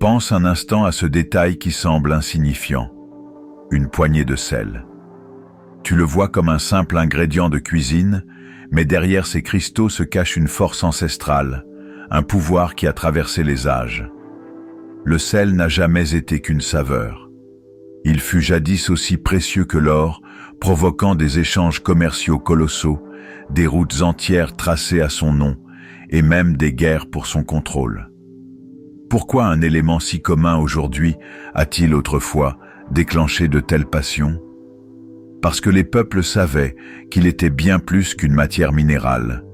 Pense un instant à ce détail qui semble insignifiant. Une poignée de sel. Tu le vois comme un simple ingrédient de cuisine, mais derrière ces cristaux se cache une force ancestrale, un pouvoir qui a traversé les âges. Le sel n'a jamais été qu'une saveur. Il fut jadis aussi précieux que l'or, provoquant des échanges commerciaux colossaux, des routes entières tracées à son nom, et même des guerres pour son contrôle. Pourquoi un élément si commun aujourd'hui a-t-il autrefois déclenché de telles passions? Parce que les peuples savaient qu'il était bien plus qu'une matière minérale.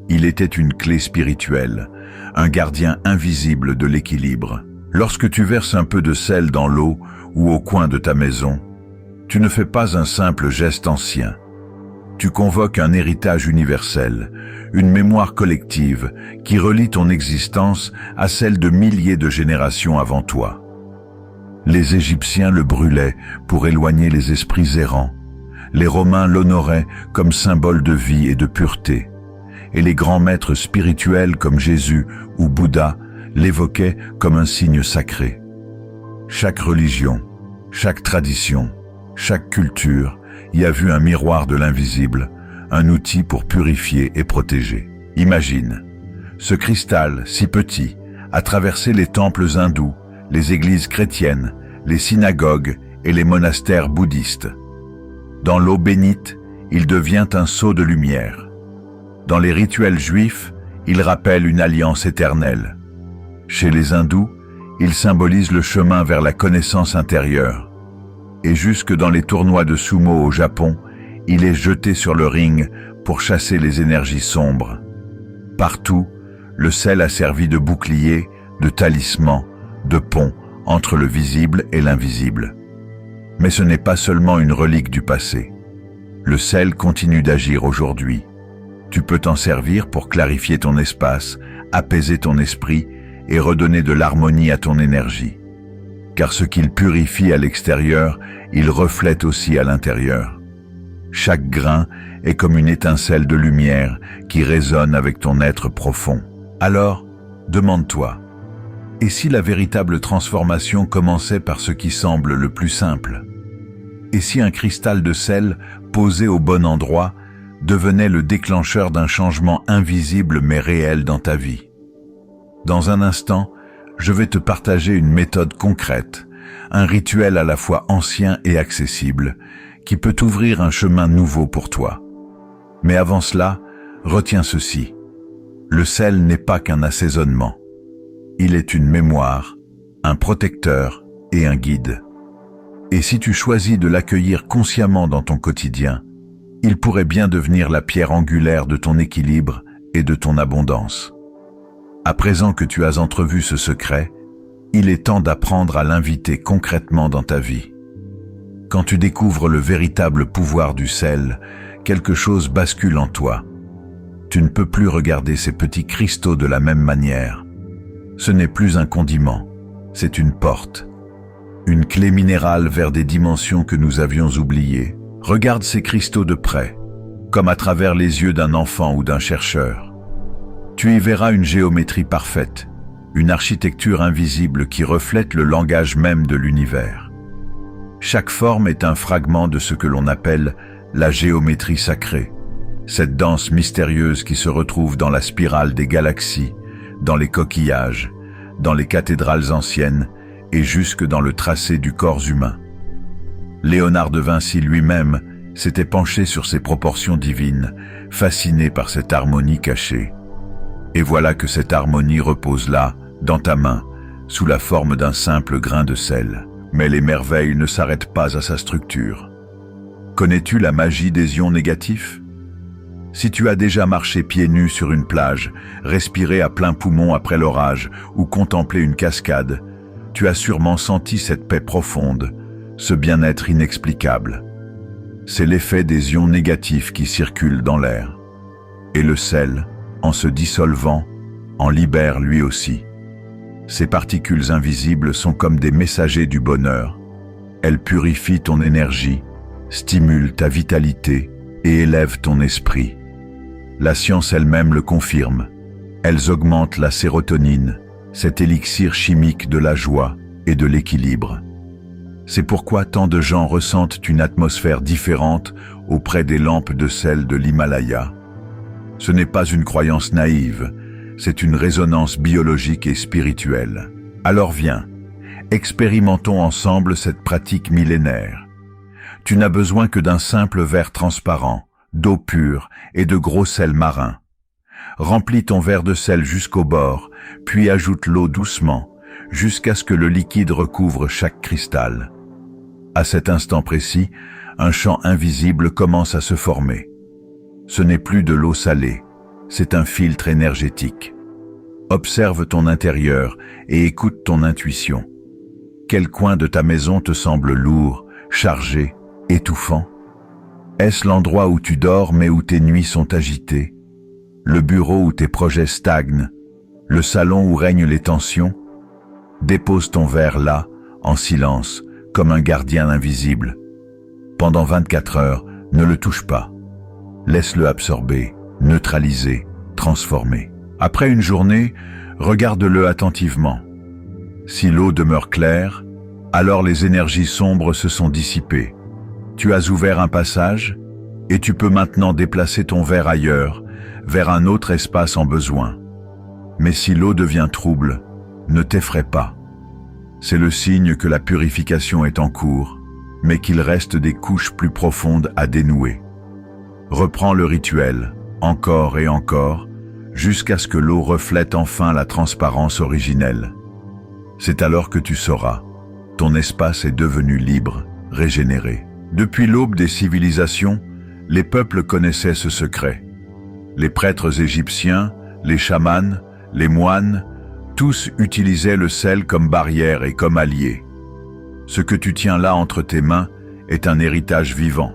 Il était une clé spirituelle, un gardien invisible de l'équilibre. Lorsque tu verses un peu de sel dans l'eau ou au coin de ta maison, tu ne fais pas un simple geste ancien. Tu convoques un héritage universel, une mémoire collective qui relie ton existence à celle de milliers de générations avant toi. Les Égyptiens le brûlaient pour éloigner les esprits errants. Les Romains l'honoraient comme symbole de vie et de pureté. Et les grands maîtres spirituels comme Jésus ou Bouddha l'évoquaient comme un signe sacré. Chaque religion, chaque tradition, chaque culture y a vu un miroir de l'invisible, un outil pour purifier et protéger. Imagine, ce cristal si petit a traversé les temples hindous, les églises chrétiennes, les synagogues et les monastères bouddhistes. Dans l'eau bénite, il devient un sceau de lumière. Dans les rituels juifs, il rappelle une alliance éternelle. Chez les hindous, il symbolise le chemin vers la connaissance intérieure. Et jusque dans les tournois de sumo au Japon, il est jeté sur le ring pour chasser les énergies sombres. Partout, le sel a servi de bouclier, de talisman, de pont entre le visible et l'invisible. Mais ce n'est pas seulement une relique du passé. Le sel continue d'agir aujourd'hui. Tu peux t'en servir pour clarifier ton espace, apaiser ton esprit et redonner de l'harmonie à ton énergie. Car ce qu'il purifie à l'extérieur, il reflète aussi à l'intérieur. Chaque grain est comme une étincelle de lumière qui résonne avec ton être profond. Alors, demande-toi, et si la véritable transformation commençait par ce qui semble le plus simple? Et si un cristal de sel posé au bon endroit devenait le déclencheur d'un changement invisible mais réel dans ta vie? Dans un instant, je vais te partager une méthode concrète, un rituel à la fois ancien et accessible, qui peut ouvrir un chemin nouveau pour toi. Mais avant cela, retiens ceci. Le sel n'est pas qu'un assaisonnement. Il est une mémoire, un protecteur et un guide. Et si tu choisis de l'accueillir consciemment dans ton quotidien, il pourrait bien devenir la pierre angulaire de ton équilibre et de ton abondance. À présent que tu as entrevu ce secret, il est temps d'apprendre à l'inviter concrètement dans ta vie. Quand tu découvres le véritable pouvoir du sel, quelque chose bascule en toi. Tu ne peux plus regarder ces petits cristaux de la même manière. Ce n'est plus un condiment, c'est une porte. Une clé minérale vers des dimensions que nous avions oubliées. Regarde ces cristaux de près, comme à travers les yeux d'un enfant ou d'un chercheur. Tu y verras une géométrie parfaite, une architecture invisible qui reflète le langage même de l'univers. Chaque forme est un fragment de ce que l'on appelle la géométrie sacrée, cette danse mystérieuse qui se retrouve dans la spirale des galaxies, dans les coquillages, dans les cathédrales anciennes et jusque dans le tracé du corps humain. Léonard de Vinci lui-même s'était penché sur ces proportions divines, fasciné par cette harmonie cachée. Et voilà que cette harmonie repose là, dans ta main, sous la forme d'un simple grain de sel. Mais les merveilles ne s'arrêtent pas à sa structure. Connais-tu la magie des ions négatifs? Si tu as déjà marché pieds nus sur une plage, respiré à plein poumon après l'orage ou contemplé une cascade, tu as sûrement senti cette paix profonde, ce bien-être inexplicable. C'est l'effet des ions négatifs qui circulent dans l'air. Et le sel, en se dissolvant, en libère lui aussi. Ces particules invisibles sont comme des messagers du bonheur. Elles purifient ton énergie, stimulent ta vitalité et élèvent ton esprit. La science elle-même le confirme. Elles augmentent la sérotonine, cet élixir chimique de la joie et de l'équilibre. C'est pourquoi tant de gens ressentent une atmosphère différente auprès des lampes de sel de l'Himalaya. Ce n'est pas une croyance naïve, c'est une résonance biologique et spirituelle. Alors viens, expérimentons ensemble cette pratique millénaire. Tu n'as besoin que d'un simple verre transparent, d'eau pure et de gros sel marin. Remplis ton verre de sel jusqu'au bord, puis ajoute l'eau doucement, jusqu'à ce que le liquide recouvre chaque cristal. À cet instant précis, un champ invisible commence à se former. Ce n'est plus de l'eau salée, c'est un filtre énergétique. Observe ton intérieur et écoute ton intuition. Quel coin de ta maison te semble lourd, chargé, étouffant? Est-ce l'endroit où tu dors mais où tes nuits sont agitées? Le bureau où tes projets stagnent? Le salon où règnent les tensions? Dépose ton verre là, en silence, comme un gardien invisible. Pendant 24 heures, ne le touche pas. Laisse-le absorber, neutraliser, transformer. Après une journée, regarde-le attentivement. Si l'eau demeure claire, alors les énergies sombres se sont dissipées. Tu as ouvert un passage et tu peux maintenant déplacer ton verre ailleurs, vers un autre espace en besoin. Mais si l'eau devient trouble, ne t'effraie pas. C'est le signe que la purification est en cours, mais qu'il reste des couches plus profondes à dénouer. Reprends le rituel, encore et encore, jusqu'à ce que l'eau reflète enfin la transparence originelle. C'est alors que tu sauras, ton espace est devenu libre, régénéré. Depuis l'aube des civilisations, les peuples connaissaient ce secret. Les prêtres égyptiens, les chamans, les moines, tous utilisaient le sel comme barrière et comme allié. Ce que tu tiens là entre tes mains est un héritage vivant.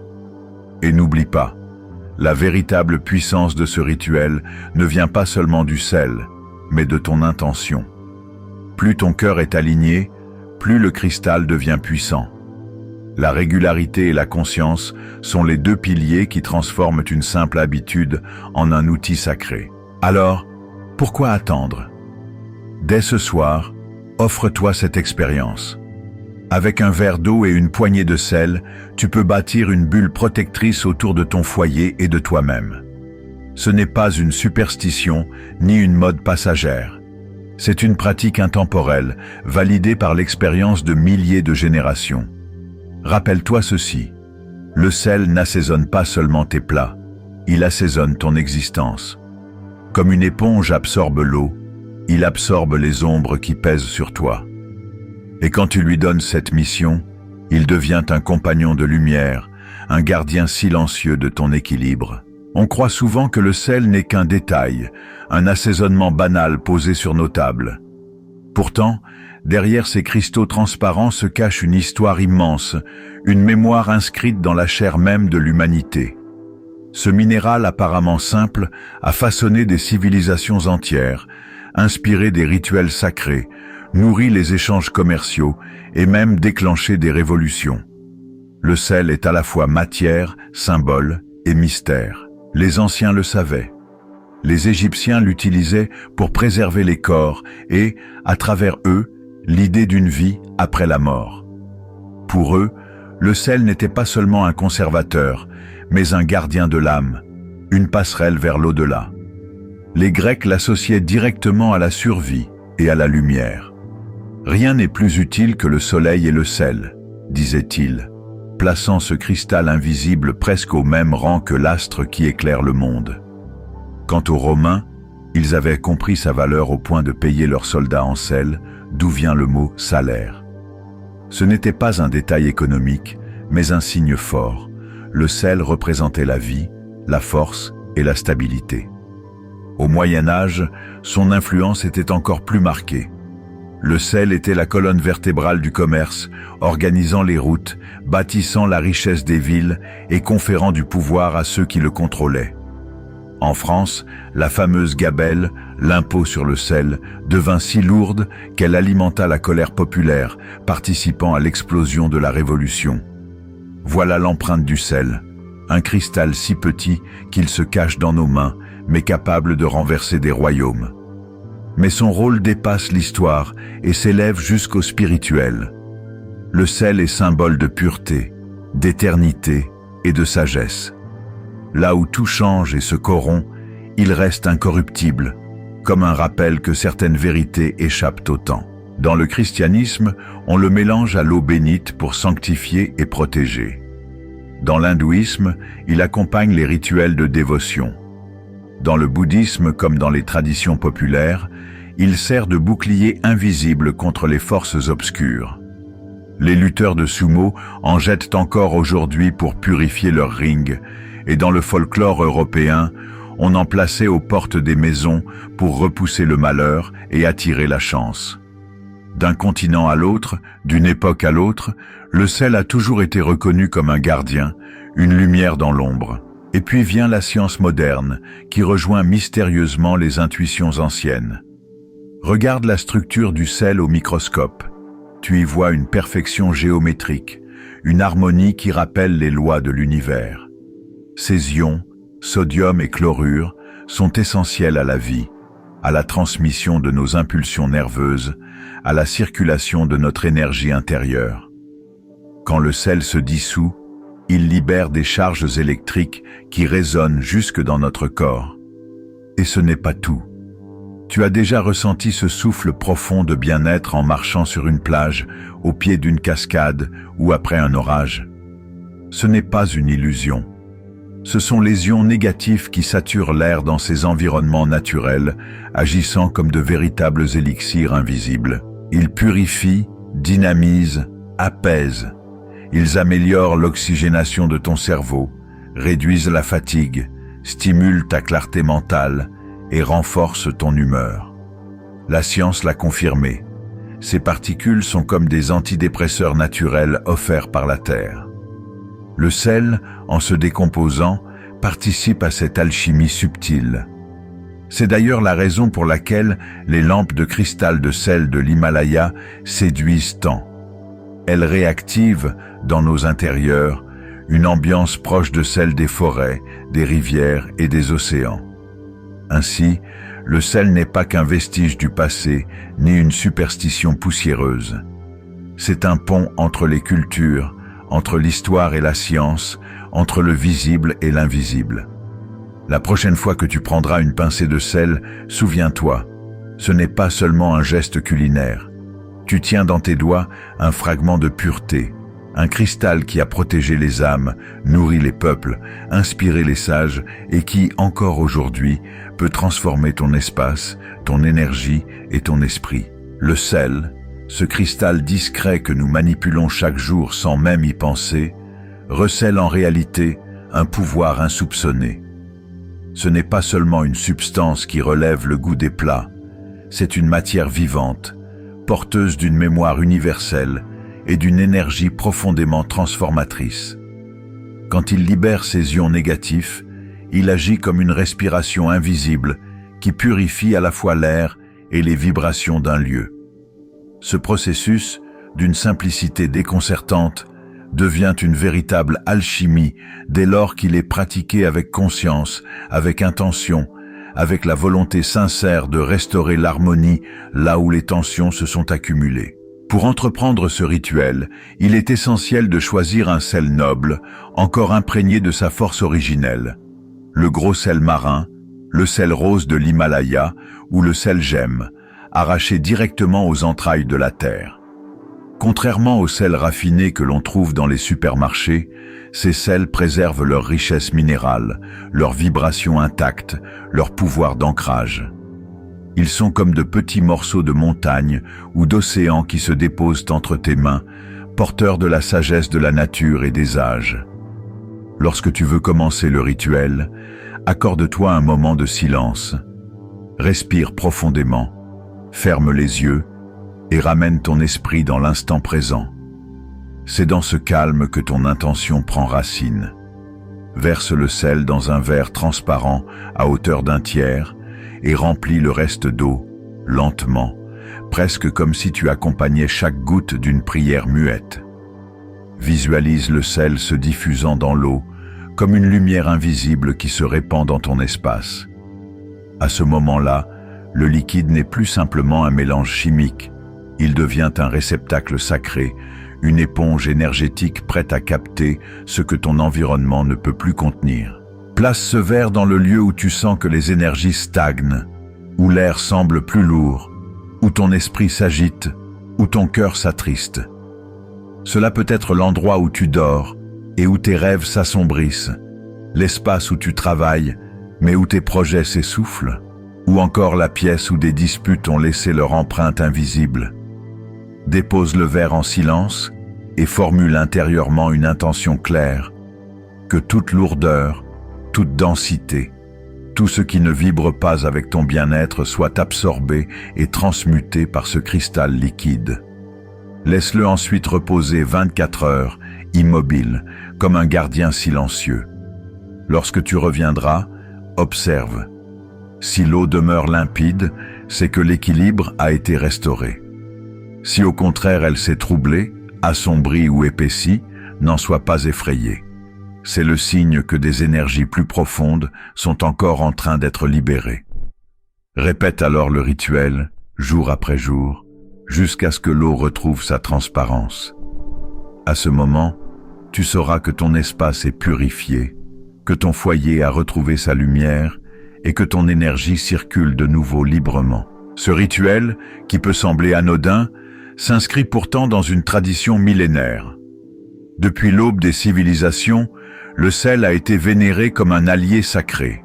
Et n'oublie pas, la véritable puissance de ce rituel ne vient pas seulement du sel, mais de ton intention. Plus ton cœur est aligné, plus le cristal devient puissant. La régularité et la conscience sont les deux piliers qui transforment une simple habitude en un outil sacré. Alors, pourquoi attendre? Dès ce soir, offre-toi cette expérience. Avec un verre d'eau et une poignée de sel, tu peux bâtir une bulle protectrice autour de ton foyer et de toi-même. Ce n'est pas une superstition ni une mode passagère. C'est une pratique intemporelle, validée par l'expérience de milliers de générations. Rappelle-toi ceci, le sel n'assaisonne pas seulement tes plats, il assaisonne ton existence. Comme une éponge absorbe l'eau, il absorbe les ombres qui pèsent sur toi. Et quand tu lui donnes cette mission, il devient un compagnon de lumière, un gardien silencieux de ton équilibre. On croit souvent que le sel n'est qu'un détail, un assaisonnement banal posé sur nos tables. Pourtant, derrière ces cristaux transparents se cache une histoire immense, une mémoire inscrite dans la chair même de l'humanité. Ce minéral apparemment simple a façonné des civilisations entières, inspiré des rituels sacrés, nourri les échanges commerciaux et même déclenché des révolutions. Le sel est à la fois matière, symbole et mystère. Les anciens le savaient. Les Égyptiens l'utilisaient pour préserver les corps et, à travers eux, l'idée d'une vie après la mort. Pour eux, le sel n'était pas seulement un conservateur, mais un gardien de l'âme, une passerelle vers l'au-delà. Les Grecs l'associaient directement à la survie et à la lumière. Rien n'est plus utile que le soleil et le sel, disait-il, plaçant ce cristal invisible presque au même rang que l'astre qui éclaire le monde. Quant aux Romains, ils avaient compris sa valeur au point de payer leurs soldats en sel, d'où vient le mot salaire. Ce n'était pas un détail économique, mais un signe fort. Le sel représentait la vie, la force et la stabilité. Au Moyen Âge, son influence était encore plus marquée. Le sel était la colonne vertébrale du commerce, organisant les routes, bâtissant la richesse des villes et conférant du pouvoir à ceux qui le contrôlaient. En France, la fameuse gabelle, l'impôt sur le sel, devint si lourde qu'elle alimenta la colère populaire, participant à l'explosion de la Révolution. Voilà l'empreinte du sel, un cristal si petit qu'il se cache dans nos mains, mais capable de renverser des royaumes. Mais son rôle dépasse l'histoire et s'élève jusqu'au spirituel. Le sel est symbole de pureté, d'éternité et de sagesse. Là où tout change et se corrompt, il reste incorruptible, comme un rappel que certaines vérités échappent au temps. Dans le christianisme, on le mélange à l'eau bénite pour sanctifier et protéger. Dans l'hindouisme, il accompagne les rituels de dévotion. Dans le bouddhisme comme dans les traditions populaires, il sert de bouclier invisible contre les forces obscures. Les lutteurs de sumo en jettent encore aujourd'hui pour purifier leurs rings, et dans le folklore européen, on en plaçait aux portes des maisons pour repousser le malheur et attirer la chance. D'un continent à l'autre, d'une époque à l'autre, le sel a toujours été reconnu comme un gardien, une lumière dans l'ombre. Et puis vient la science moderne, qui rejoint mystérieusement les intuitions anciennes. Regarde la structure du sel au microscope. Tu y vois une perfection géométrique, une harmonie qui rappelle les lois de l'univers. Ces ions, sodium et chlorure, sont essentiels à la vie, à la transmission de nos impulsions nerveuses, à la circulation de notre énergie intérieure. Quand le sel se dissout, il libère des charges électriques qui résonnent jusque dans notre corps. Et ce n'est pas tout. Tu as déjà ressenti ce souffle profond de bien-être en marchant sur une plage, au pied d'une cascade ou après un orage. Ce n'est pas une illusion. Ce sont les ions négatifs qui saturent l'air dans ces environnements naturels, agissant comme de véritables élixirs invisibles. Ils purifient, dynamisent, apaisent. Ils améliorent l'oxygénation de ton cerveau, réduisent la fatigue, stimulent ta clarté mentale et renforcent ton humeur. La science l'a confirmé. Ces particules sont comme des antidépresseurs naturels offerts par la Terre. Le sel, en se décomposant, participe à cette alchimie subtile. C'est d'ailleurs la raison pour laquelle les lampes de cristal de sel de l'Himalaya séduisent tant. Elles réactivent, dans nos intérieurs, une ambiance proche de celle des forêts, des rivières et des océans. Ainsi, le sel n'est pas qu'un vestige du passé, ni une superstition poussiéreuse. C'est un pont entre les cultures, entre l'histoire et la science, entre le visible et l'invisible. La prochaine fois que tu prendras une pincée de sel, souviens-toi, ce n'est pas seulement un geste culinaire. Tu tiens dans tes doigts un fragment de pureté, un cristal qui a protégé les âmes, nourri les peuples, inspiré les sages et qui, encore aujourd'hui, peut transformer ton espace, ton énergie et ton esprit. Le sel, ce cristal discret que nous manipulons chaque jour sans même y penser, recèle en réalité un pouvoir insoupçonné. Ce n'est pas seulement une substance qui relève le goût des plats, c'est une matière vivante, porteuse d'une mémoire universelle et d'une énergie profondément transformatrice. Quand il libère ses ions négatifs, il agit comme une respiration invisible qui purifie à la fois l'air et les vibrations d'un lieu. Ce processus, d'une simplicité déconcertante, devient une véritable alchimie dès lors qu'il est pratiqué avec conscience, avec intention, avec la volonté sincère de restaurer l'harmonie là où les tensions se sont accumulées. Pour entreprendre ce rituel, il est essentiel de choisir un sel noble, encore imprégné de sa force originelle. Le gros sel marin, le sel rose de l'Himalaya ou le sel gemme, arraché directement aux entrailles de la terre. Contrairement aux sels raffinés que l'on trouve dans les supermarchés, ces sels préservent leur richesse minérale, leur vibration intacte, leur pouvoir d'ancrage. Ils sont comme de petits morceaux de montagne ou d'océan qui se déposent entre tes mains, porteurs de la sagesse de la nature et des âges. Lorsque tu veux commencer le rituel, accorde-toi un moment de silence. Respire profondément, ferme les yeux et ramène ton esprit dans l'instant présent. C'est dans ce calme que ton intention prend racine. Verse le sel dans un verre transparent à hauteur d'un tiers et remplis le reste d'eau, lentement, presque comme si tu accompagnais chaque goutte d'une prière muette. Visualise le sel se diffusant dans l'eau, comme une lumière invisible qui se répand dans ton espace. À ce moment-là, Le liquide n'est plus simplement un mélange chimique, il devient un réceptacle sacré, une éponge énergétique prête à capter ce que ton environnement ne peut plus contenir. Place ce verre dans le lieu où tu sens que les énergies stagnent, où l'air semble plus lourd, où ton esprit s'agite, où ton cœur s'attriste. Cela peut être l'endroit où tu dors et où tes rêves s'assombrissent, l'espace où tu travailles, mais où tes projets s'essoufflent, ou encore la pièce où des disputes ont laissé leur empreinte invisible. Dépose le verre en silence et formule intérieurement une intention claire, que toute lourdeur, toute densité, tout ce qui ne vibre pas avec ton bien-être soit absorbé et transmuté par ce cristal liquide. Laisse-le ensuite reposer 24 heures, immobile, comme un gardien silencieux. Lorsque tu reviendras, observe. Si l'eau demeure limpide, c'est que l'équilibre a été restauré. Si au contraire elle s'est troublée, assombrie ou épaissie, n'en sois pas effrayé. C'est le signe que des énergies plus profondes sont encore en train d'être libérées. Répète alors le rituel, jour après jour, jusqu'à ce que l'eau retrouve sa transparence. À ce moment, tu sauras que ton espace est purifié, que ton foyer a retrouvé sa lumière et que ton énergie circule de nouveau librement. Ce rituel, qui peut sembler anodin, s'inscrit pourtant dans une tradition millénaire. Depuis l'aube des civilisations, le sel a été vénéré comme un allié sacré.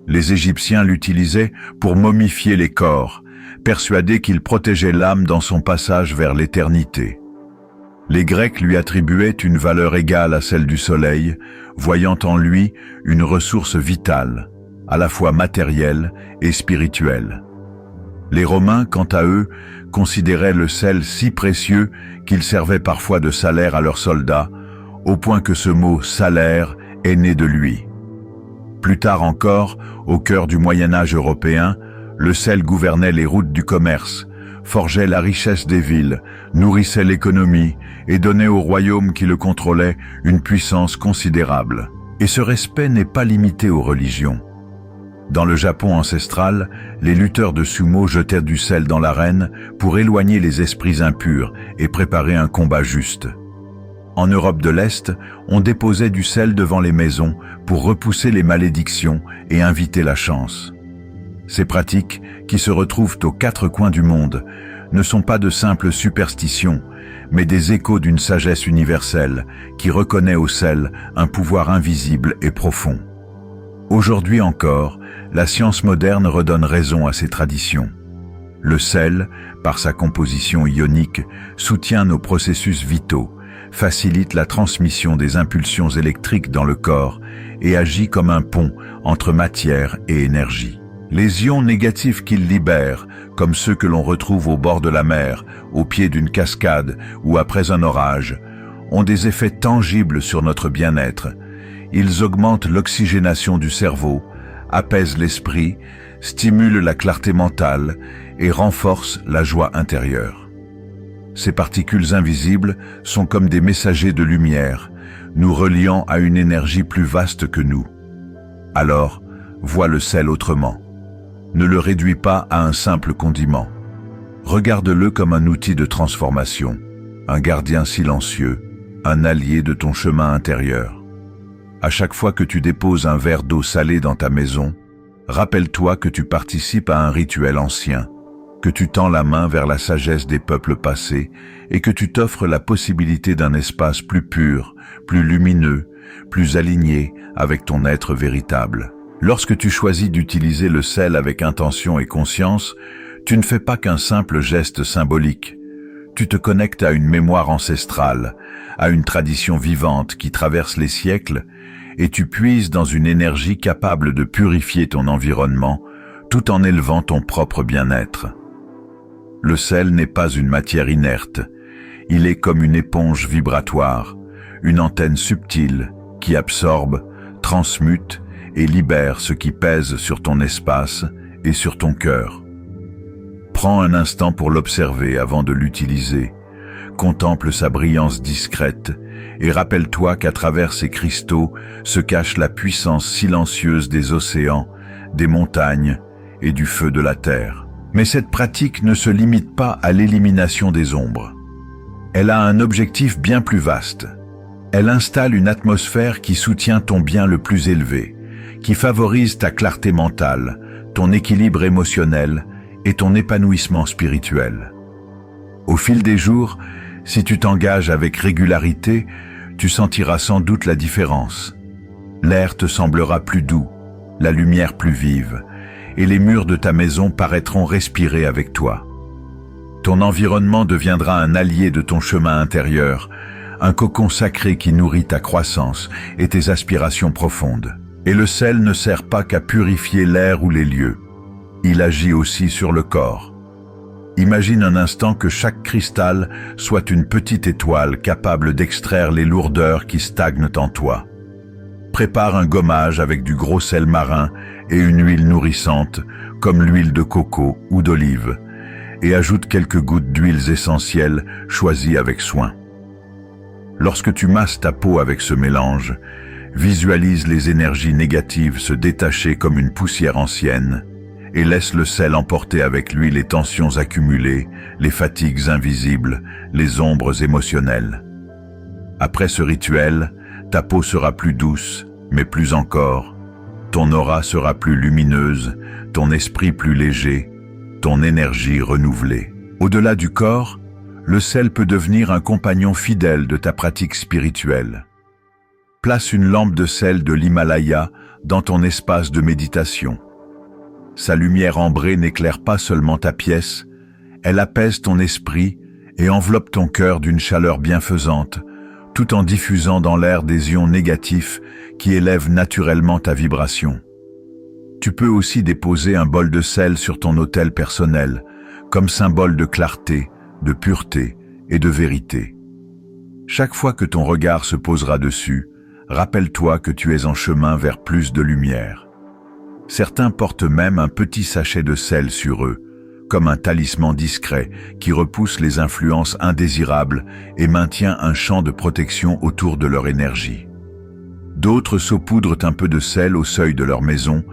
Les Égyptiens l'utilisaient pour momifier les corps, persuadés qu'il protégeait l'âme dans son passage vers l'éternité. Les Grecs lui attribuaient une valeur égale à celle du soleil, voyant en lui une ressource vitale, à la fois matérielle et spirituelle. Les Romains, quant à eux, considéraient le sel si précieux qu'il servait parfois de salaire à leurs soldats, au point que ce mot « salaire » est né de lui. Plus tard encore, au cœur du Moyen-Âge européen, le sel gouvernait les routes du commerce, forgeait la richesse des villes, nourrissait l'économie et donnait au royaume qui le contrôlait une puissance considérable. Et ce respect n'est pas limité aux religions. Dans le Japon ancestral, les lutteurs de sumo jetaient du sel dans l'arène pour éloigner les esprits impurs et préparer un combat juste. En Europe de l'Est, on déposait du sel devant les maisons pour repousser les malédictions et inviter la chance. Ces pratiques, qui se retrouvent aux quatre coins du monde, ne sont pas de simples superstitions, mais des échos d'une sagesse universelle qui reconnaît au sel un pouvoir invisible et profond. Aujourd'hui encore, la science moderne redonne raison à ces traditions. Le sel, par sa composition ionique, soutient nos processus vitaux, facilite la transmission des impulsions électriques dans le corps et agit comme un pont entre matière et énergie. Les ions négatifs qu'il libère, comme ceux que l'on retrouve au bord de la mer, au pied d'une cascade ou après un orage, ont des effets tangibles sur notre bien-être. Ils augmentent l'oxygénation du cerveau, apaisent l'esprit, stimulent la clarté mentale et renforcent la joie intérieure. Ces particules invisibles sont comme des messagers de lumière, nous reliant à une énergie plus vaste que nous. Alors, vois le sel autrement. Ne le réduis pas à un simple condiment. Regarde-le comme un outil de transformation, un gardien silencieux, un allié de ton chemin intérieur. À chaque fois que tu déposes un verre d'eau salée dans ta maison, rappelle-toi que tu participes à un rituel ancien, que tu tends la main vers la sagesse des peuples passés et que tu t'offres la possibilité d'un espace plus pur, plus lumineux, plus aligné avec ton être véritable. Lorsque tu choisis d'utiliser le sel avec intention et conscience, tu ne fais pas qu'un simple geste symbolique. Tu te connectes à une mémoire ancestrale, à une tradition vivante qui traverse les siècles, et tu puises dans une énergie capable de purifier ton environnement, tout en élevant ton propre bien-être. Le sel n'est pas une matière inerte, il est comme une éponge vibratoire, une antenne subtile qui absorbe, transmute et libère ce qui pèse sur ton espace et sur ton cœur. Prends un instant pour l'observer avant de l'utiliser. Contemple sa brillance discrète et rappelle-toi qu'à travers ces cristaux se cache la puissance silencieuse des océans, des montagnes et du feu de la terre. Mais cette pratique ne se limite pas à l'élimination des ombres. Elle a un objectif bien plus vaste. Elle installe une atmosphère qui soutient ton bien le plus élevé, qui favorise ta clarté mentale, ton équilibre émotionnel et ton épanouissement spirituel. Au fil des jours, si tu t'engages avec régularité, tu sentiras sans doute la différence. L'air te semblera plus doux, la lumière plus vive, et les murs de ta maison paraîtront respirer avec toi. Ton environnement deviendra un allié de ton chemin intérieur, un cocon sacré qui nourrit ta croissance et tes aspirations profondes. Et le sel ne sert pas qu'à purifier l'air ou les lieux. Il agit aussi sur le corps. Imagine un instant que chaque cristal soit une petite étoile capable d'extraire les lourdeurs qui stagnent en toi. Prépare un gommage avec du gros sel marin et une huile nourrissante, comme l'huile de coco ou d'olive, et ajoute quelques gouttes d'huiles essentielles choisies avec soin. Lorsque tu masses ta peau avec ce mélange, visualise les énergies négatives se détacher comme une poussière ancienne et laisse le sel emporter avec lui les tensions accumulées, les fatigues invisibles, les ombres émotionnelles. Après ce rituel, ta peau sera plus douce, mais plus encore. Ton aura sera plus lumineuse, ton esprit plus léger, ton énergie renouvelée. Au-delà du corps, le sel peut devenir un compagnon fidèle de ta pratique spirituelle. Place une lampe de sel de l'Himalaya dans ton espace de méditation. Sa lumière ambrée n'éclaire pas seulement ta pièce, elle apaise ton esprit et enveloppe ton cœur d'une chaleur bienfaisante, tout en diffusant dans l'air des ions négatifs qui élèvent naturellement ta vibration. Tu peux aussi déposer un bol de sel sur ton autel personnel, comme symbole de clarté, de pureté et de vérité. Chaque fois que ton regard se posera dessus, rappelle-toi que tu es en chemin vers plus de lumière. Certains portent même un petit sachet de sel sur eux, comme un talisman discret qui repousse les influences indésirables et maintient un champ de protection autour de leur énergie. D'autres saupoudrent un peu de sel au seuil de leur maison,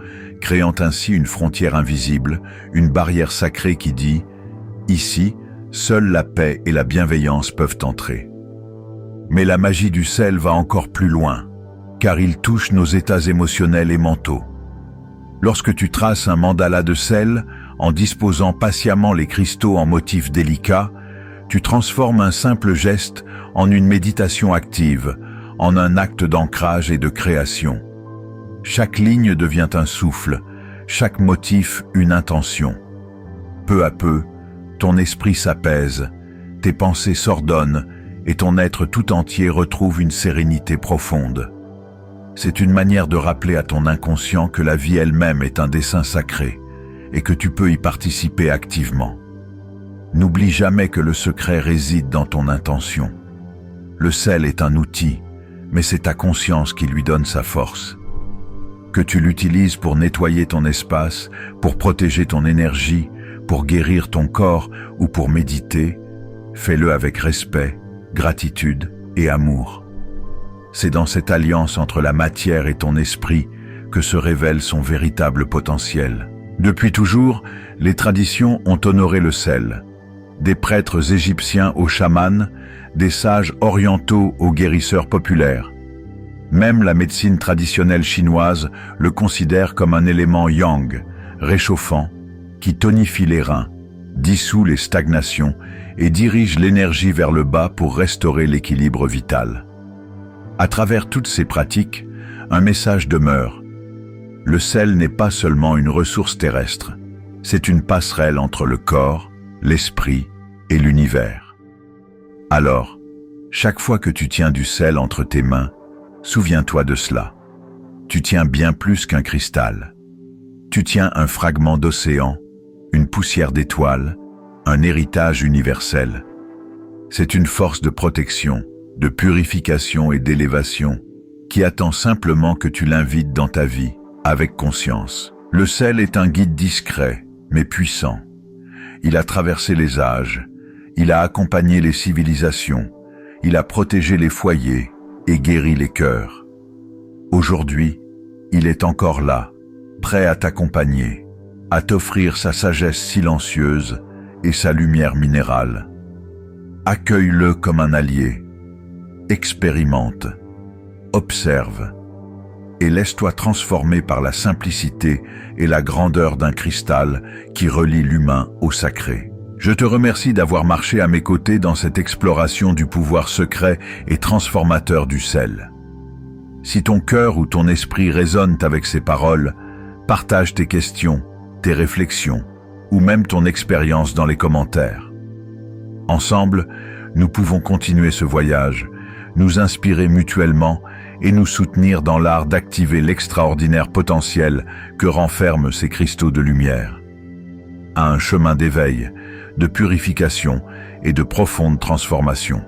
créant ainsi une frontière invisible, une barrière sacrée qui dit « Ici, seule la paix et la bienveillance peuvent entrer ». Mais la magie du sel va encore plus loin, car il touche nos états émotionnels et mentaux. Lorsque tu traces un mandala de sel, en disposant patiemment les cristaux en motifs délicats, tu transformes un simple geste en une méditation active, en un acte d'ancrage et de création. Chaque ligne devient un souffle, chaque motif une intention. Peu à peu, ton esprit s'apaise, tes pensées s'ordonnent et ton être tout entier retrouve une sérénité profonde. C'est une manière de rappeler à ton inconscient que la vie elle-même est un dessin sacré et que tu peux y participer activement. N'oublie jamais que le secret réside dans ton intention. Le sel est un outil, mais c'est ta conscience qui lui donne sa force. Que tu l'utilises pour nettoyer ton espace, pour protéger ton énergie, pour guérir ton corps ou pour méditer, fais-le avec respect, gratitude et amour. C'est dans cette alliance entre la matière et ton esprit que se révèle son véritable potentiel. Depuis toujours, les traditions ont honoré le sel. Des prêtres égyptiens aux chamans, des sages orientaux aux guérisseurs populaires. Même la médecine traditionnelle chinoise le considère comme un élément yang, réchauffant, qui tonifie les reins, dissout les stagnations et dirige l'énergie vers le bas pour restaurer l'équilibre vital. À travers toutes ces pratiques, un message demeure. Le sel n'est pas seulement une ressource terrestre, c'est une passerelle entre le corps, l'esprit et l'univers. Alors, chaque fois que tu tiens du sel entre tes mains, souviens-toi de cela. Tu tiens bien plus qu'un cristal. Tu tiens un fragment d'océan, une poussière d'étoiles, un héritage universel. C'est une force de protection, de purification et d'élévation qui attend simplement que tu l'invites dans ta vie, avec conscience. Le sel est un guide discret, mais puissant. Il a traversé les âges, il a accompagné les civilisations, il a protégé les foyers et guéri les cœurs. Aujourd'hui, il est encore là, prêt à t'accompagner, à t'offrir sa sagesse silencieuse et sa lumière minérale. Accueille-le comme un allié. Expérimente, observe et laisse-toi transformer par la simplicité et la grandeur d'un cristal qui relie l'humain au sacré. Je te remercie d'avoir marché à mes côtés dans cette exploration du pouvoir secret et transformateur du sel. Si ton cœur ou ton esprit résonnent avec ces paroles, partage tes questions, tes réflexions ou même ton expérience dans les commentaires. Ensemble, nous pouvons continuer ce voyage, nous inspirer mutuellement et nous soutenir dans l'art d'activer l'extraordinaire potentiel que renferment ces cristaux de lumière. À un chemin d'éveil, de purification et de profonde transformation.